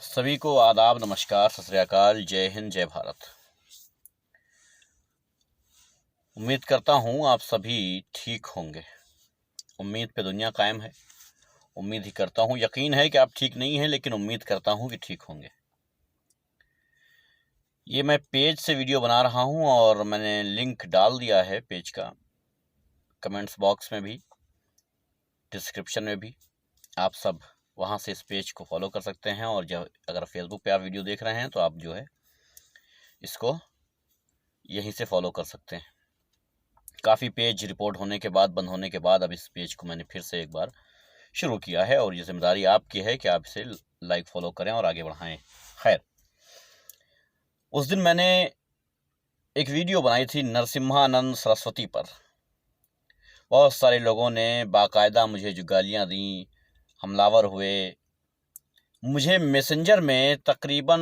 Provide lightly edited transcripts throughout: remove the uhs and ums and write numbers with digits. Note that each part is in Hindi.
सभी को आदाब, नमस्कार, सत श्री अकाल, जय हिंद, जय भारत। उम्मीद करता हूँ आप सभी ठीक होंगे। उम्मीद पे दुनिया कायम है। उम्मीद ही करता हूँ, यकीन है कि आप ठीक नहीं हैं, लेकिन उम्मीद करता हूँ कि ठीक होंगे। ये मैं पेज से वीडियो बना रहा हूँ और मैंने लिंक डाल दिया है पेज का, कमेंट्स बॉक्स में भी, डिस्क्रिप्शन में भी। आप सब वहाँ से इस पेज को फॉलो कर सकते हैं। और जब अगर फेसबुक पे आप वीडियो देख रहे हैं तो आप जो है इसको यहीं से फॉलो कर सकते हैं। काफ़ी पेज रिपोर्ट होने के बाद, बंद होने के बाद, अब इस पेज को मैंने फिर से एक बार शुरू किया है और ये जिम्मेदारी आपकी है कि आप इसे लाइक, फॉलो करें और आगे बढ़ाएं। खैर, उस दिन मैंने एक वीडियो बनाई थी नरसिम्हानंद सरस्वती पर। बहुत सारे लोगों ने बाकायदा मुझे जो गालियाँ दी, हमलावर हुए। मुझे मैसेंजर में तकरीबन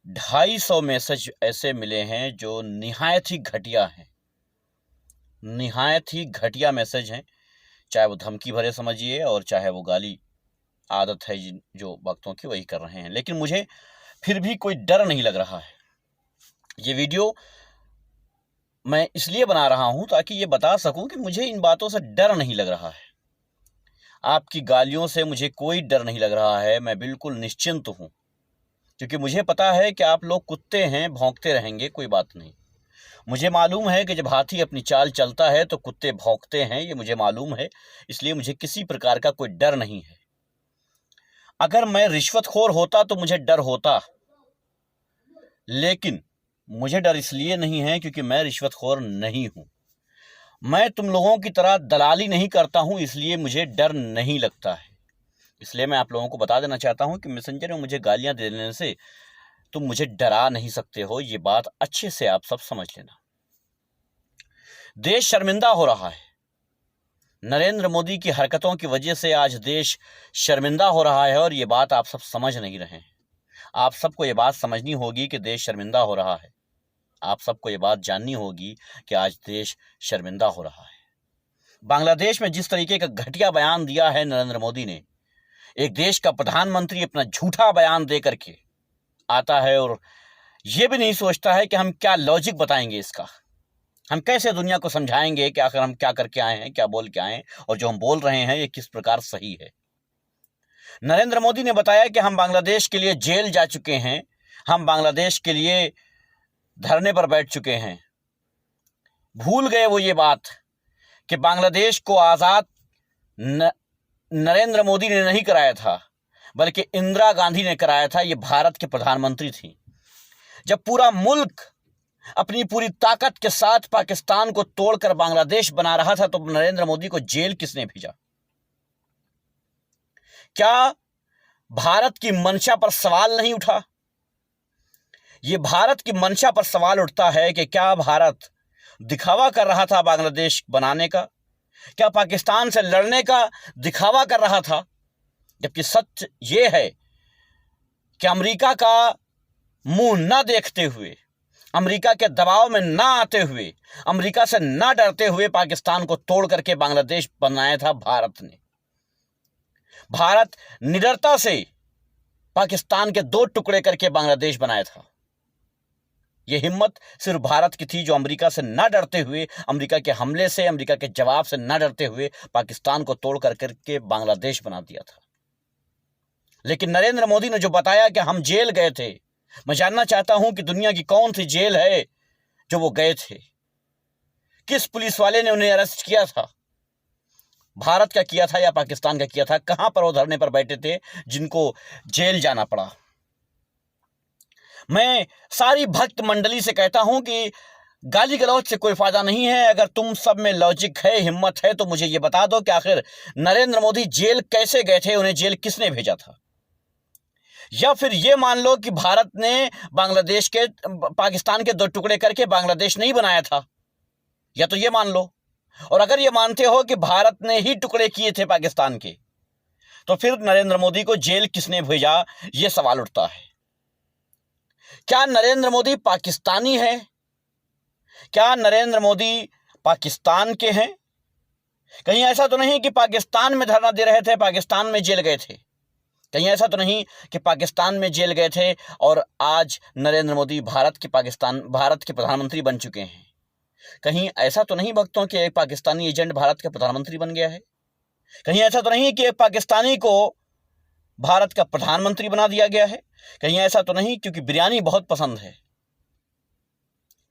250 मैसेज ऐसे मिले हैं जो निहायत ही घटिया हैं, निहायत ही घटिया मैसेज हैं। चाहे वो धमकी भरे समझिए और चाहे वो गाली, आदत है जो वक्तों की, वही कर रहे हैं। लेकिन मुझे फिर भी कोई डर नहीं लग रहा है। ये वीडियो मैं इसलिए बना रहा हूं ताकि ये बता सकूं कि मुझे इन बातों से डर नहीं लग रहा है। आपकी गालियों से मुझे कोई डर नहीं लग रहा है। मैं बिल्कुल निश्चिंत हूं, क्योंकि मुझे पता है कि आप लोग कुत्ते हैं, भौंकते रहेंगे, कोई बात नहीं। मुझे मालूम है कि जब हाथी अपनी चाल चलता है तो कुत्ते भौंकते हैं, ये मुझे मालूम है। इसलिए मुझे किसी प्रकार का कोई डर नहीं है। अगर मैं रिश्वतखोर होता तो मुझे डर होता, लेकिन मुझे डर इसलिए नहीं है क्योंकि मैं रिश्वतखोर नहीं हूं। मैं तुम लोगों की तरह दलाली नहीं करता हूं, इसलिए मुझे डर नहीं लगता है। इसलिए मैं आप लोगों को बता देना चाहता हूं कि मैसेंजर में मुझे गालियां देने से तुम मुझे डरा नहीं सकते हो। ये बात अच्छे से आप सब समझ लेना। देश शर्मिंदा हो रहा है। नरेंद्र मोदी की हरकतों की वजह से आज देश शर्मिंदा हो रहा है और ये बात आप सब समझ नहीं रहे हैं। आप सबको ये बात समझनी होगी कि देश शर्मिंदा हो रहा है। आप सबको ये बात जाननी होगी कि आज देश शर्मिंदा हो रहा है। बांग्लादेश में जिस तरीके का घटिया बयान दिया है नरेंद्र मोदी ने, एक देश का प्रधानमंत्री अपना झूठा बयान दे करके आता है और ये भी नहीं सोचता है कि हम क्या लॉजिक बताएंगे इसका, हम कैसे दुनिया को समझाएंगे कि आखिर हम क्या करके आए हैं, क्या बोल के आए हैं, और जो हम बोल रहे हैं ये किस प्रकार सही है। नरेंद्र मोदी ने बताया कि हम बांग्लादेश के लिए जेल जा चुके हैं, हम बांग्लादेश के लिए धरने पर बैठ चुके हैं। भूल गए वो ये बात कि बांग्लादेश को आज़ाद नरेंद्र मोदी ने नहीं कराया था, बल्कि इंदिरा गांधी ने कराया था। ये भारत के प्रधानमंत्री थी। जब पूरा मुल्क अपनी पूरी ताकत के साथ पाकिस्तान को तोड़कर बांग्लादेश बना रहा था, तो नरेंद्र मोदी को जेल किसने भेजा? क्या भारत की मंशा पर सवाल नहीं उठा? यह भारत की मंशा पर सवाल उठता है कि क्या भारत दिखावा कर रहा था बांग्लादेश बनाने का? क्या पाकिस्तान से लड़ने का दिखावा कर रहा था? जबकि सच ये है कि अमेरिका का मुंह न देखते हुए, अमेरिका के दबाव में ना आते हुए, अमेरिका से ना डरते हुए पाकिस्तान को तोड़ करके बांग्लादेश बनाया था भारत ने। भारत निडरता से पाकिस्तान के 2 टुकड़े करके बांग्लादेश बनाया था। यह हिम्मत सिर्फ भारत की थी, जो अमेरिका से ना डरते हुए, अमेरिका के हमले से, अमेरिका के जवाब से ना डरते हुए पाकिस्तान को तोड़ करके बांग्लादेश बना दिया था। लेकिन नरेंद्र मोदी ने जो बताया कि हम जेल गए थे, मैं जानना चाहता हूं कि दुनिया की कौन सी जेल है जो वो गए थे? किस पुलिस वाले ने उन्हें अरेस्ट किया था? भारत का किया था या पाकिस्तान का किया था? कहां पर वो धरने पर बैठे थे जिनको जेल जाना पड़ा? मैं सारी भक्त मंडली से कहता हूं कि गाली गलौज से कोई फायदा नहीं है। अगर तुम सब में लॉजिक है, हिम्मत है, तो मुझे ये बता दो कि आखिर नरेंद्र मोदी जेल कैसे गए थे, उन्हें जेल किसने भेजा था? या फिर ये मान लो कि भारत ने बांग्लादेश के, पाकिस्तान के 2 टुकड़े करके बांग्लादेश नहीं बनाया था, या तो ये मान लो। और अगर ये मानते हो कि भारत ने ही टुकड़े किए थे पाकिस्तान के, तो फिर नरेंद्र मोदी को जेल किसने भेजा, यह सवाल उठता है। क्या नरेंद्र मोदी पाकिस्तानी है? क्या नरेंद्र मोदी पाकिस्तान के हैं? कहीं ऐसा तो नहीं कि पाकिस्तान में धरना दे रहे थे, पाकिस्तान में जेल गए थे? कहीं ऐसा तो नहीं कि पाकिस्तान में जेल गए थे और आज नरेंद्र मोदी भारत के प्रधानमंत्री बन चुके हैं? कहीं ऐसा तो नहीं भक्तों कि एक पाकिस्तानी एजेंट भारत का प्रधानमंत्री बन गया है? कहीं ऐसा तो नहीं कि एक पाकिस्तानी को भारत का प्रधानमंत्री बना दिया गया है? कहीं ऐसा तो नहीं क्योंकि बिरयानी बहुत पसंद है,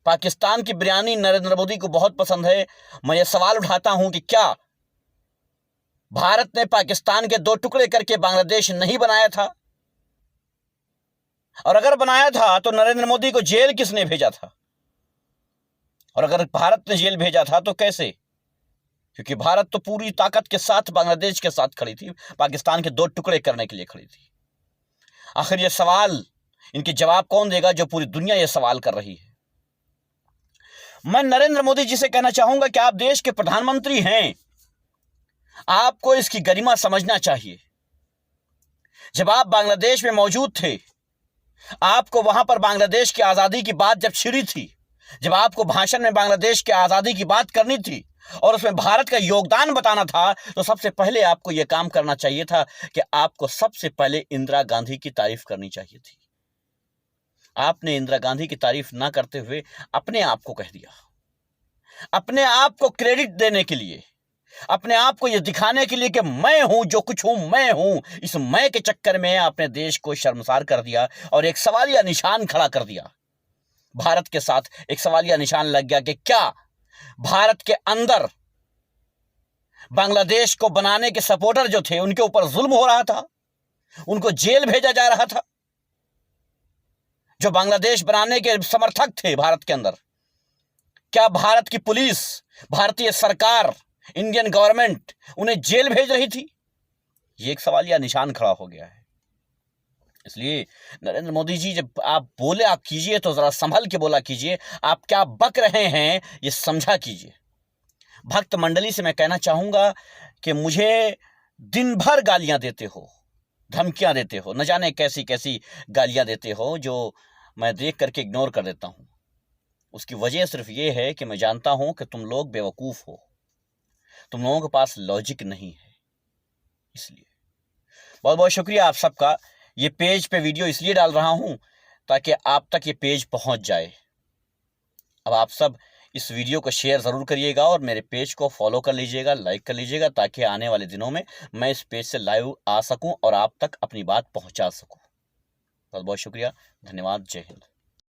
पाकिस्तान की बिरयानी नरेंद्र मोदी को बहुत पसंद है। मैं ये सवाल उठाता हूं कि क्या भारत ने पाकिस्तान के 2 टुकड़े करके बांग्लादेश नहीं बनाया था? और अगर बनाया था तो नरेंद्र मोदी को जेल किसने भेजा था? और अगर भारत ने जेल भेजा था तो कैसे? क्योंकि भारत तो पूरी ताकत के साथ बांग्लादेश के साथ खड़ी थी, पाकिस्तान के 2 टुकड़े करने के लिए खड़ी थी। आखिर ये सवाल, इनके जवाब कौन देगा जो पूरी दुनिया ये सवाल कर रही है? मैं नरेंद्र मोदी जी से कहना चाहूंगा कि आप देश के प्रधानमंत्री हैं, आपको इसकी गरिमा समझना चाहिए। जब आप बांग्लादेश में मौजूद थे, आपको वहां पर बांग्लादेश की आजादी की बात जब छिड़ी थी, जब आपको भाषण में बांग्लादेश की आजादी की बात करनी थी और उसमें भारत का योगदान बताना था, तो सबसे पहले आपको यह काम करना चाहिए था कि आपको सबसे पहले इंदिरा गांधी की तारीफ करनी चाहिए थी। आपने इंदिरा गांधी की तारीफ ना करते हुए अपने आप को कह दिया। अपने आप को क्रेडिट देने के लिए, अपने आप को यह दिखाने के लिए कि मैं हूं, जो कुछ हूं मैं हूं, इस मैं के चक्कर में आपने देश को शर्मसार कर दिया और एक सवालिया निशान खड़ा कर दिया। भारत के साथ एक सवालिया निशान लग गया कि क्या भारत के अंदर बांग्लादेश को बनाने के सपोर्टर जो थे उनके ऊपर जुल्म हो रहा था, उनको जेल भेजा जा रहा था। जो बांग्लादेश बनाने के समर्थक थे भारत के अंदर, क्या भारत की पुलिस, भारतीय सरकार, इंडियन गवर्नमेंट उन्हें जेल भेज रही थी? ये एक सवालिया निशान खड़ा हो गया है। इसलिए नरेंद्र मोदी जी, जब आप बोले आप कीजिए तो जरा संभल के बोला कीजिए। आप क्या बक रहे हैं ये समझा कीजिए। भक्त मंडली से मैं कहना चाहूंगा कि मुझे दिन भर गालियां देते हो, धमकियां देते हो, न जाने कैसी कैसी गालियां देते हो जो मैं देख करके इग्नोर कर देता हूं। उसकी वजह सिर्फ ये है कि मैं जानता हूं कि तुम लोग बेवकूफ हो, तुम लोगों के पास लॉजिक नहीं है। इसलिए बहुत बहुत शुक्रिया आप सबका। ये पेज पे वीडियो इसलिए डाल रहा हूं ताकि आप तक ये पेज पहुंच जाए। अब आप सब इस वीडियो को शेयर ज़रूर करिएगा और मेरे पेज को फॉलो कर लीजिएगा, लाइक कर लीजिएगा, ताकि आने वाले दिनों में मैं इस पेज से लाइव आ सकूं और आप तक अपनी बात पहुंचा सकूं। बहुत बहुत शुक्रिया, धन्यवाद, जय हिंद।